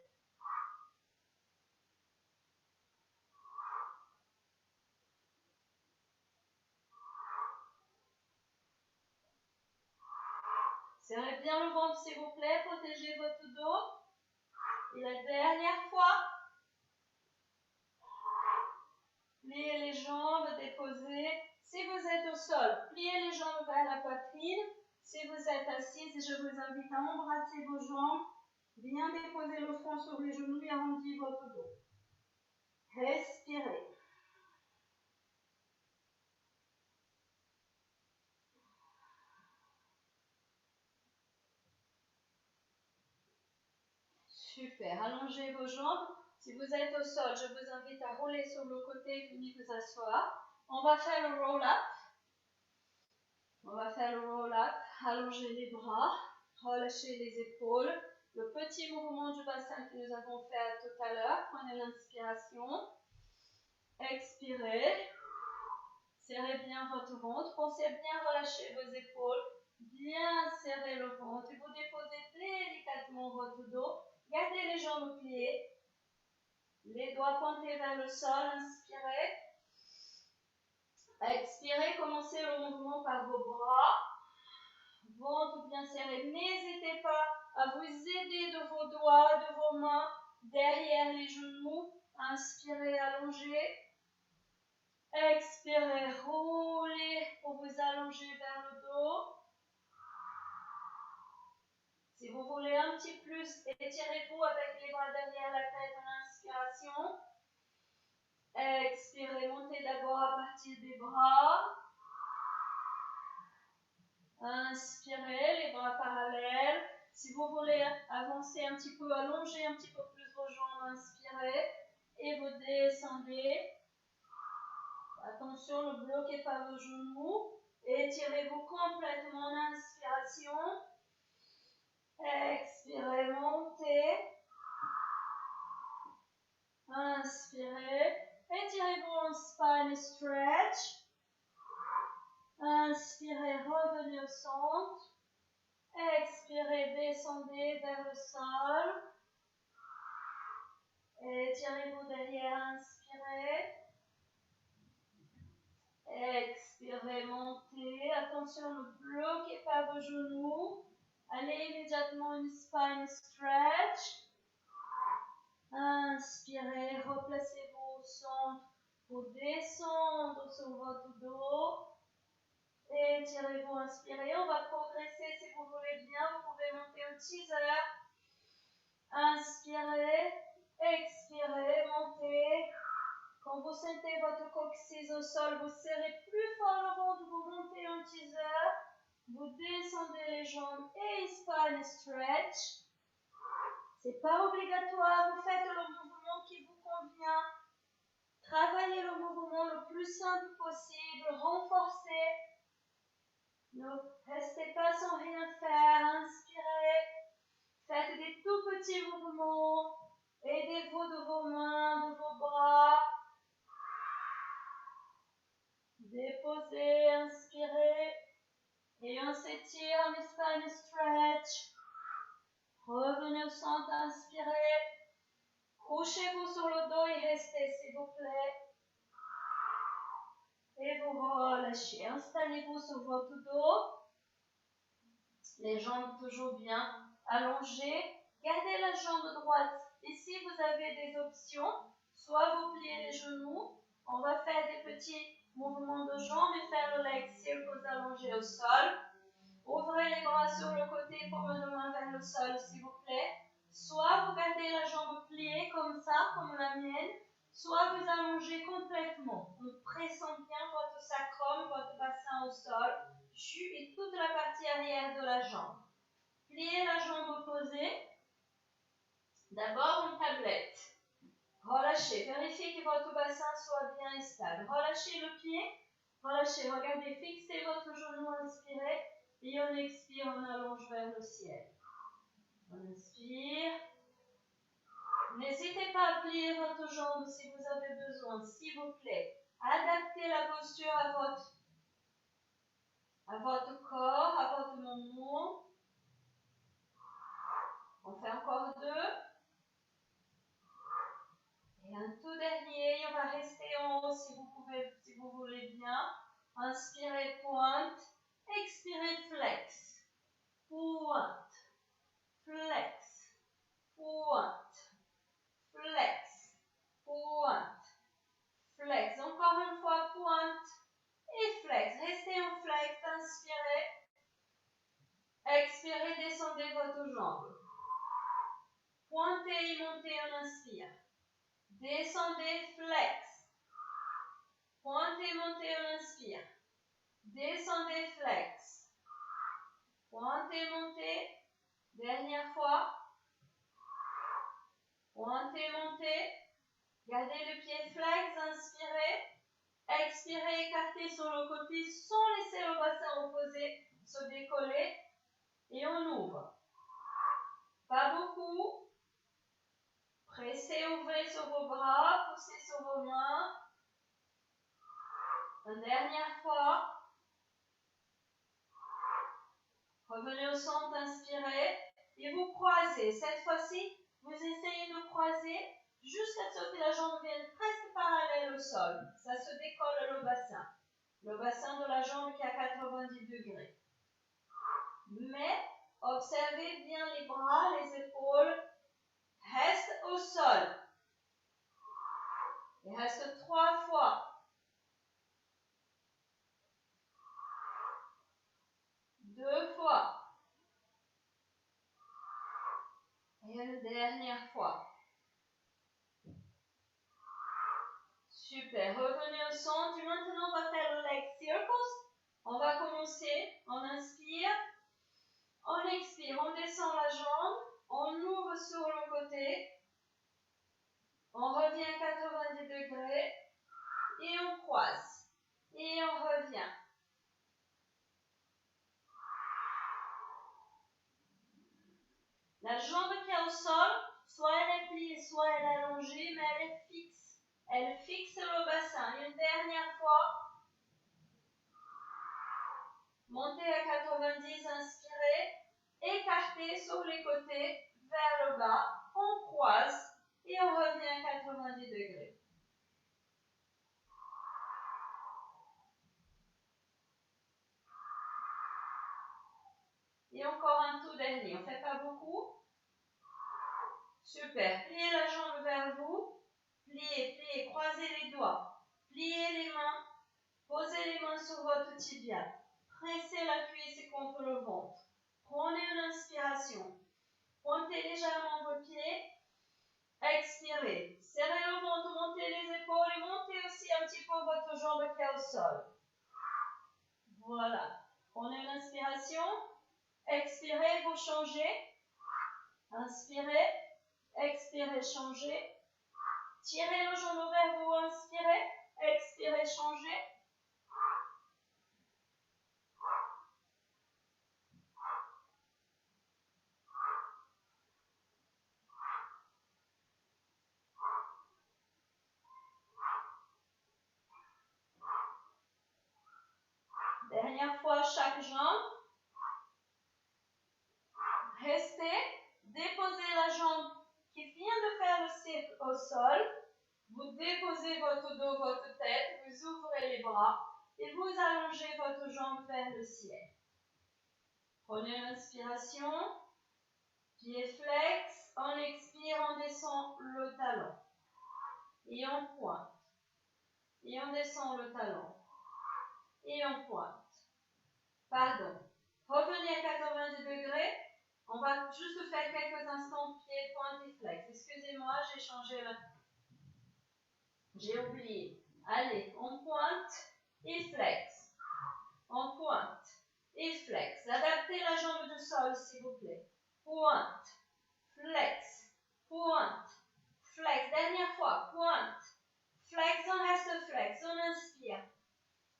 Serrez bien le ventre s'il vous plaît, protégez votre dos. Et la dernière fois, pliez les jambes, déposez. Si vous êtes au sol, pliez les jambes vers la poitrine. Si vous êtes assise, je vous invite à embrasser vos jambes, bien déposer le front sur les genoux et arrondir votre dos. Respirez. Super. Allongez vos jambes. Si vous êtes au sol, je vous invite à rouler sur le côté et venir vous asseoir. On va faire le roll-up. On va faire le roll-up. Allongez les bras. Relâchez les épaules. Le petit mouvement du bassin que nous avons fait tout à l'heure. Prenez l'inspiration. Expirez. Serrez bien votre ventre. Pensez à bien relâcher vos épaules. Bien serrer le ventre. Et vous déposez délicatement votre dos. Gardez les jambes pliées. Les doigts pointés vers le sol. Inspirez. Expirez. Commencez le mouvement par vos bras. Ventre bien serré. N'hésitez pas à vous aider de vos doigts, de vos mains, derrière les genoux. Inspirez, allongez. Expirez, roulez pour vous allonger vers le dos. Si vous voulez un petit plus, étirez-vous avec les bras derrière la tête en inspiration. Expirez, montez d'abord à partir des bras. Inspirez, les bras parallèles. Si vous voulez avancer un petit peu, allonger un petit peu plus vos jambes, inspirez. Et vous descendez. Attention, ne bloquez pas vos genoux. Étirez-vous complètement en inspiration. Expirez, montez. Inspirez. Étirez-vous en spine stretch. Inspirez, revenez au centre. Expirez, descendez vers le sol. Étirez-vous derrière, inspirez. Expirez, montez. Attention, ne bloquez pas vos genoux. Allez immédiatement une spine stretch. Inspirez, replacez-vous au centre pour descendre sur votre dos. Étirez-vous, inspirez. On va progresser si vous voulez bien. Vous pouvez monter un teaser. Inspirez, expirez, montez. Quand vous sentez votre coccyx au sol, vous serrez plus fort le ventre, vous montez un teaser. Vous descendez les jambes et spine stretch. C'est pas obligatoire, vous faites le mouvement qui vous convient. Travaillez le mouvement le plus simple possible, renforcez. Ne restez pas sans rien faire, inspirez. Faites des tout petits mouvements. Aidez-vous de vos mains, de vos bras. Déposez, inspirez. Et on s'étire en spine stretch. Revenez au centre, inspirez. Couchez-vous sur le dos et restez, s'il vous plaît. Et vous relâchez. Installez-vous sur votre dos. Les jambes toujours bien allongées. Gardez la jambe droite. Et si vous avez des options, soit vous pliez les genoux. On va faire des petits mouvements de jambes et faire le leg circles allongé au sol. Ouvrez les bras sur le côté pour le main vers le sol, s'il vous plaît. Soit vous gardez la jambe pliée comme ça, comme la mienne, soit vous allongez complètement en pressant bien votre sacrum, votre bassin au sol, et toute la partie arrière de la jambe. Pliez la jambe opposée. D'abord une tablette. Relâchez, vérifiez que votre bassin soit bien et stable. Relâchez le pied, relâchez, regardez, fixez votre genou, inspirez. Et on expire, on allonge vers le ciel. On inspire. N'hésitez pas à plier votre jambe si vous avez besoin, s'il vous plaît. Adaptez la posture à votre corps, à votre mouvement. On fait encore 2. Et un tout dernier, on va rester en haut si vous voulez bien. Inspirez, pointe. Expirez, flex. Pointe. Flex. Pointe. Flex. Pointe. Flex. Encore une fois, pointe. Et flex. Restez en flex. Inspirez. Expirez, descendez votre jambe. Pointez et montez, on inspire. Descendez, flex. Pointez, montez, on inspire. Descendez, flex. Pointez, montez. Dernière fois. Pointez, montez. Gardez le pied flex, inspirez. Expirez, écartez sur le côté sans laisser le bassin opposé se décoller. Et on ouvre. Pas beaucoup. Pressez, ouvrez sur vos bras, poussez sur vos mains. Une dernière fois. Revenez au centre, inspirez. Et vous croisez. Cette fois-ci, vous essayez de croiser jusqu'à ce que la jambe vienne presque parallèle au sol. Ça se décolle le bassin. Le bassin de la jambe qui est à 90 degrés. Mais observez bien les bras, les épaules. Reste au sol. Il reste 3 fois. 2 fois. Et une dernière fois. Super. Revenez au centre. Et maintenant, on va faire le leg circles. On va commencer. On inspire. On expire. On descend la jambe. On ouvre sur le côté. On revient à 90 degrés. Et on croise. Et on revient. La jambe qui est au sol, soit elle est pliée, soit elle est allongée, mais elle est fixe. Elle fixe le bassin. Une dernière fois. Montez à 90, inspirez. Écartez sur les côtés, vers le bas. On croise et on revient à 90 degrés. Et encore un tout dernier. On ne fait pas beaucoup. Super. Pliez la jambe vers vous. Pliez, pliez. Croisez les doigts. Pliez les mains. Posez les mains sur votre tibia. Pressez la cuisse contre le ventre. Prenez une inspiration. Pointez légèrement vos pieds. Expirez. Serrez le ventre, montez les épaules et montez aussi un petit peu votre jambe qui est au sol. Voilà. Prenez une inspiration. Expirez, vous changez. Inspirez. Expirez, changez. Tirez le genou vers vous, inspirez. Expirez, changez. Dernière fois, chaque jambe. Restez. Déposez la jambe qui vient de faire le cercle au sol. Vous déposez votre dos, votre tête. Vous ouvrez les bras. Et vous allongez votre jambe vers le ciel. Prenez une inspiration. Pied flex. On expire, on descend le talon. Et on pointe. Et on descend le talon. Et on pointe. Pardon. Revenez à 90 degrés. On va juste faire quelques instants pied, pointe et flex. Excusez-moi, j'ai changé la... J'ai oublié. Allez, on pointe et flex. On pointe et flex. Adaptez la jambe du sol, s'il vous plaît. Pointe, flex, pointe, flex. Dernière fois, pointe, flex, on reste flex. On inspire.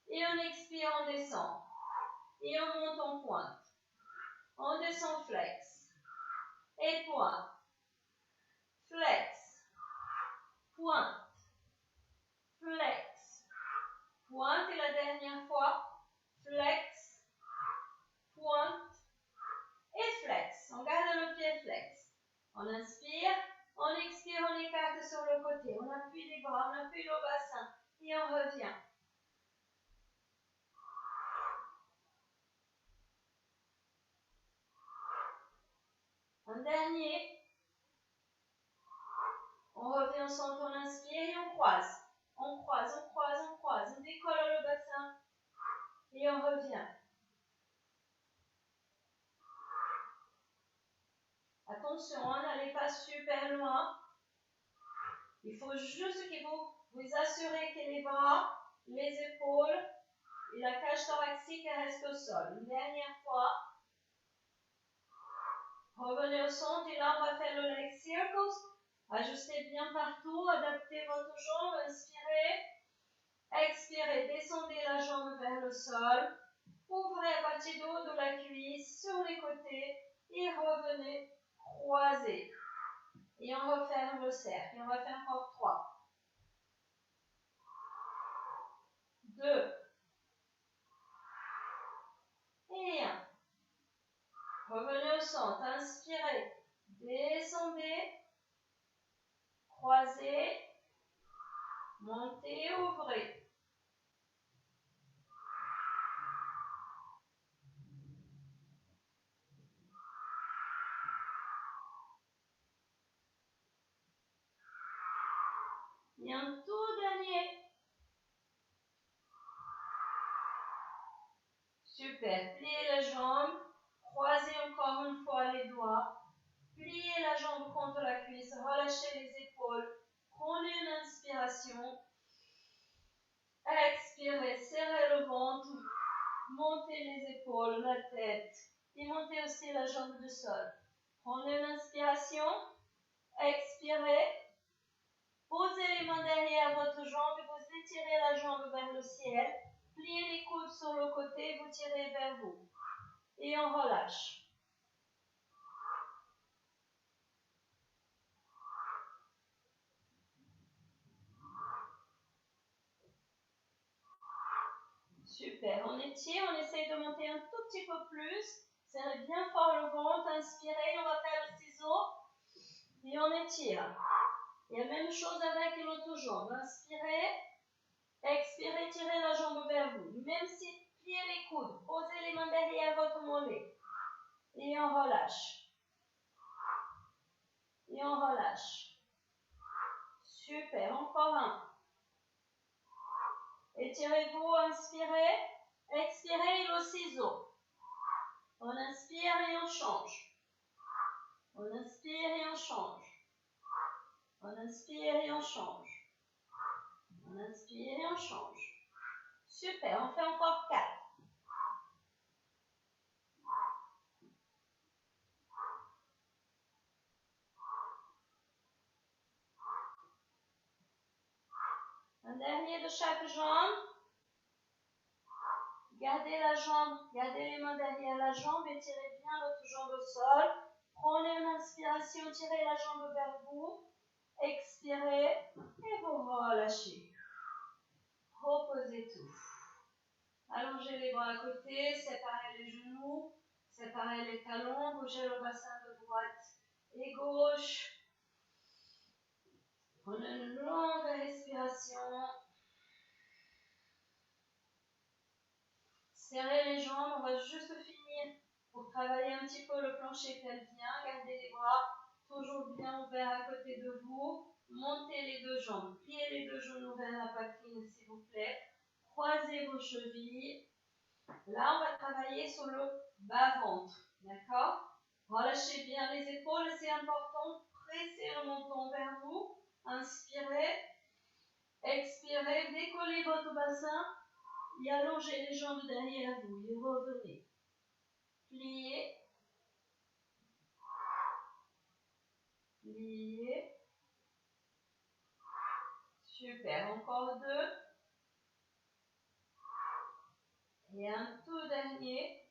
Et on expire, on descend. Et on monte, on pointe. On descend, flex. Et pointe. Flex. Pointe. Flex. Pointe. Et la dernière fois. Flex. Pointe. Et flex. On garde le pied flex. On inspire. On expire. On écarte sur le côté. On appuie les bras. On appuie le bassin. Et on revient. Un dernier. On revient, on sent, on inspire et on croise. On croise, on croise, on croise. On décolle le bassin et on revient. Attention, n'allez pas super loin. Il faut juste que vous assurez que les bras, les épaules et la cage thoracique restent au sol. Une dernière fois. Revenez au centre et là on va faire le leg circles. Ajustez bien partout, adaptez votre jambe, inspirez. Expirez, descendez la jambe vers le sol. Ouvrez à partir du haut de la cuisse sur les côtés et revenez croiser. Et on referme le cercle. Et on va faire encore 3. 2. Et 1. Revenez au centre. Inspirez. Descendez. Croisez. Montez. Ouvrez. Et un tout dernier. Super. Pliez la jambe. Croisez encore une fois les doigts. Pliez la jambe contre la cuisse. Relâchez les épaules. Prenez une inspiration. Expirez. Serrez le ventre. Montez les épaules, la tête. Et montez aussi la jambe du sol. Prenez une inspiration. Expirez. Posez les mains derrière votre jambe et vous étirez la jambe vers le ciel. Pliez les coudes sur le côté et vous tirez vers vous. Et on relâche. Super. On étire, on essaye de monter un tout petit peu plus. Serrez bien fort le ventre. Inspirez, on va faire le ciseau. Et on étire. Et la même chose avec l'autre jambe. Inspirez. Expirez, tirez la jambe vers vous. Même si pliez les coudes, posez les mains derrière votre mollet. Et on relâche. Et on relâche. Super, encore un. Étirez-vous, inspirez. Expirez le ciseau. On inspire et on change. On inspire et on change. On inspire et on change. On inspire et on change. Super, on fait encore 4. Un dernier de chaque jambe. Gardez la jambe, gardez les mains derrière la jambe, étirez bien l'autre jambe au sol. Prenez une inspiration, tirez la jambe vers vous. Expirez et vous relâchez. Reposez tout. Allongez les bras à côté, séparez les genoux, séparez les talons, bougez le bassin de droite et gauche. Prenez une longue respiration. Serrez les jambes, on va juste finir pour travailler un petit peu le plancher pelvien. Gardez les bras toujours bien ouverts à côté de vous. Montez les deux jambes, pliez les deux genoux vers la poitrine s'il vous plaît. Croisez vos chevilles. Là, on va travailler sur le bas-ventre, d'accord? Relâchez bien les épaules, c'est important. Pressez le menton vers vous. Inspirez. Expirez, décollez votre bassin. Et allongez les jambes derrière vous et revenez. Pliez. Pliez. Super. Encore 2. Et un tout dernier.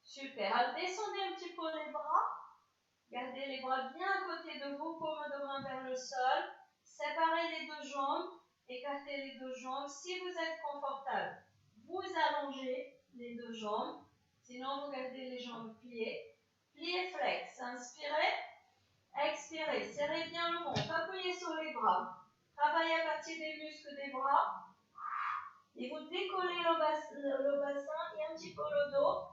Super. Alors, descendez un petit peu les bras. Gardez les bras bien à côté de vous, paume de main vers le sol. Séparez les deux jambes. Écartez les deux jambes. Si vous êtes confortable, vous allongez les deux jambes. Sinon, vous gardez les jambes pliées. Pliez flex. Inspirez. Expirez. Serrez bien le ventre. Appuyez sur les bras. Travaillez à partir des muscles des bras. Et vous décollez le bassin et un petit peu le dos.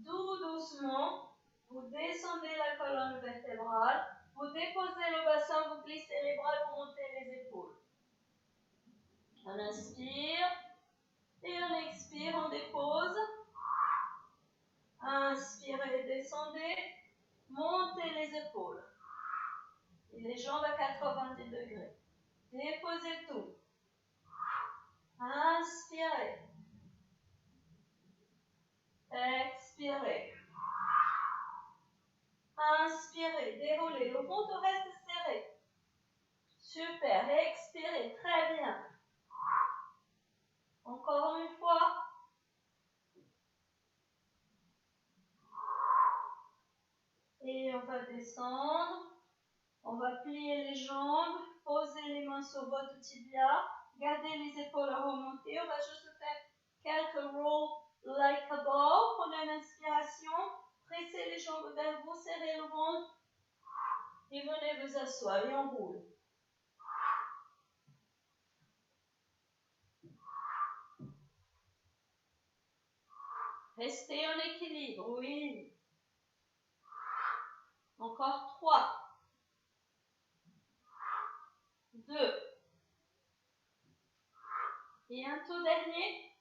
Tout doucement. Vous descendez la colonne vertébrale. Vous déposez le bassin. Vous glissez les bras. Vous montez les épaules. On inspire. Et on expire. On dépose. Inspirez. Descendez. Montez les épaules. Et les jambes à 90 degrés. Déposez tout. Inspirez. Expirez. Inspirez. Déroulez. Le ventre reste serré. Super. Expirez. Très bien. Encore une fois. Et on va descendre. On va plier les jambes. Posez les mains sur votre tibia. Gardez les épaules remontées. On va juste faire quelques rolls like a ball. Prenez une inspiration. Pressez les jambes vers vous. Serrez le ventre. Et venez vous asseoir. Et on roule. Restez en équilibre. Oui. Encore 3. 2. Et un tout dernier.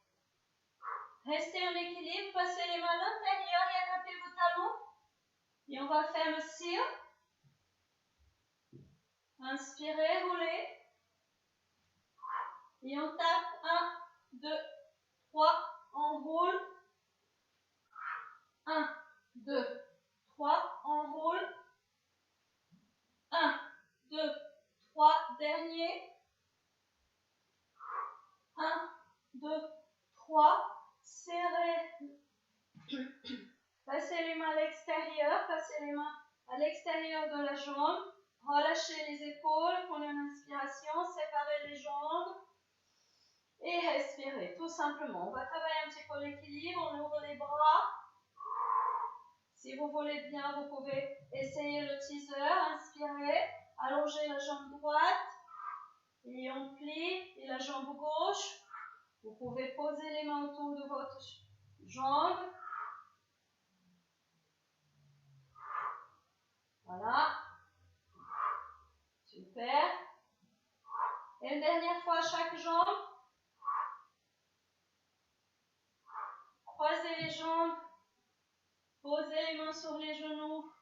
Restez en équilibre, passez les mains à l'intérieur et attrapez vos talons. Et on va faire le cire. Inspirez, roulez. Et on tape 1, 2, 3, on roule. 1, 2, 3, on roule. 1, 2, 3, dernier. 1, 2, 3. Serrez. Passez les mains à l'extérieur, passez les mains à l'extérieur de la jambe. Relâchez les épaules, prenez une inspiration, séparez les jambes et respirez, tout simplement. On va travailler un petit peu l'équilibre, on ouvre les bras. Si vous voulez bien, vous pouvez essayer le teaser, inspirez, allongez la jambe droite et on plie, et la jambe gauche. Vous pouvez poser les mains autour de votre jambe. fois chaque jambe. Croisez les jambes. Posez les mains sur les genoux.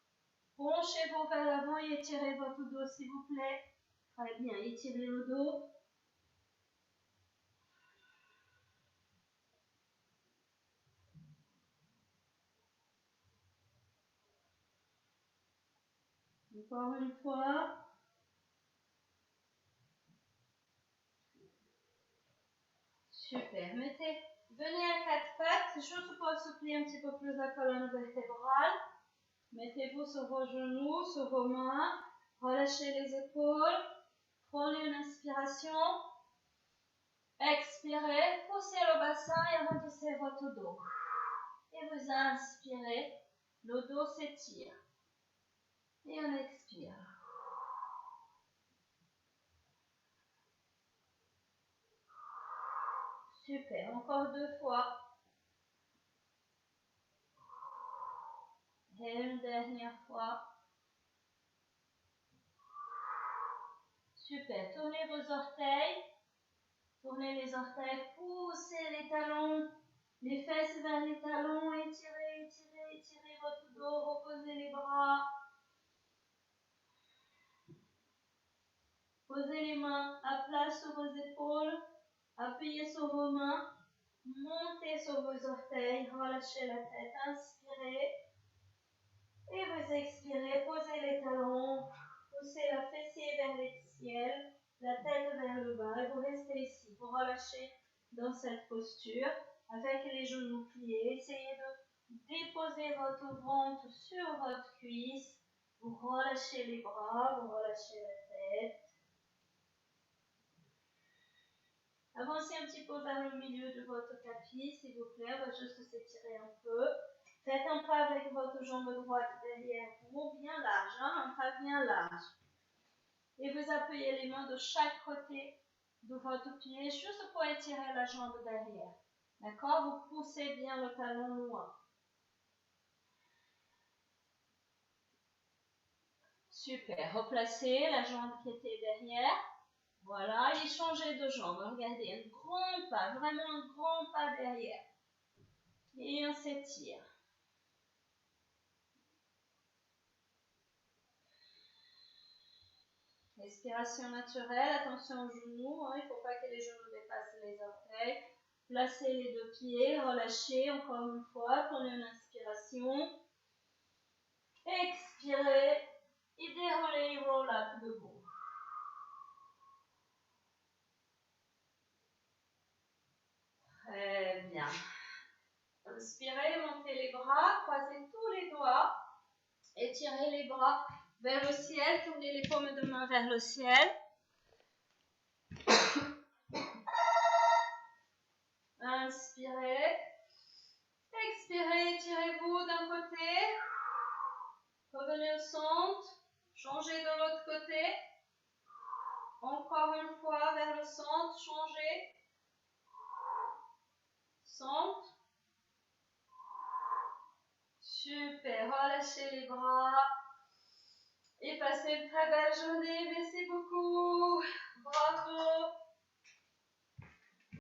Penchez-vous vers l'avant et étirez votre dos, s'il vous plaît. Très bien, étirez le dos. Encore une fois. Super. Venez à quatre pattes. Juste pour assouplir un petit peu plus la colonne vertébrale. Mettez-vous sur vos genoux, sur vos mains. Relâchez les épaules. Prenez une inspiration. Expirez. Poussez le bassin et arrondissez votre dos. Et vous inspirez. Le dos s'étire. Et on expire. Super. Encore 2 fois. Et une dernière fois. Super. Tournez vos orteils. Tournez les orteils. Poussez les talons. Les fesses vers les talons. Étirez, étirez, étirez votre dos. Reposez les bras. Posez les mains à plat sur vos épaules. Appuyez sur vos mains. Montez sur vos orteils. Relâchez la tête. Inspirez. Et vous expirez. Posez les talons. Poussez la fessier vers le ciel. La tête vers le bas. Et vous restez ici. Vous relâchez dans cette posture. Avec les genoux pliés. Essayez de déposer votre ventre sur votre cuisse. Vous relâchez les bras. Vous relâchez la tête. Avancez un petit peu vers le milieu de votre tapis, s'il vous plaît. On va juste s'étirer un peu. Faites un pas avec votre jambe droite derrière vous, bien large, hein, un pas bien large. Et vous appuyez les mains de chaque côté de votre pied, juste pour étirer la jambe derrière. D'accord? Vous poussez bien le talon loin. Super. Replacez la jambe qui était derrière. Voilà, et changez de jambe. Regardez, un grand pas, vraiment un grand pas derrière. Et on s'étire. Respiration naturelle, attention aux genoux, hein, il ne faut pas que les genoux dépassent les orteils. Placez les deux pieds, relâchez encore une fois, prenez une inspiration. Expirez et déroulez, roll up debout. Très bien. Inspirez, montez les bras, croisez tous les doigts, étirez les bras vers le ciel, tournez les paumes de main vers le ciel. Inspirez. Expirez, étirez-vous d'un côté. Revenez au centre. Changez de l'autre côté. Encore une fois vers le centre. Changez. Centre. Super. Relâchez les bras. Et passez une très belle journée. Merci beaucoup.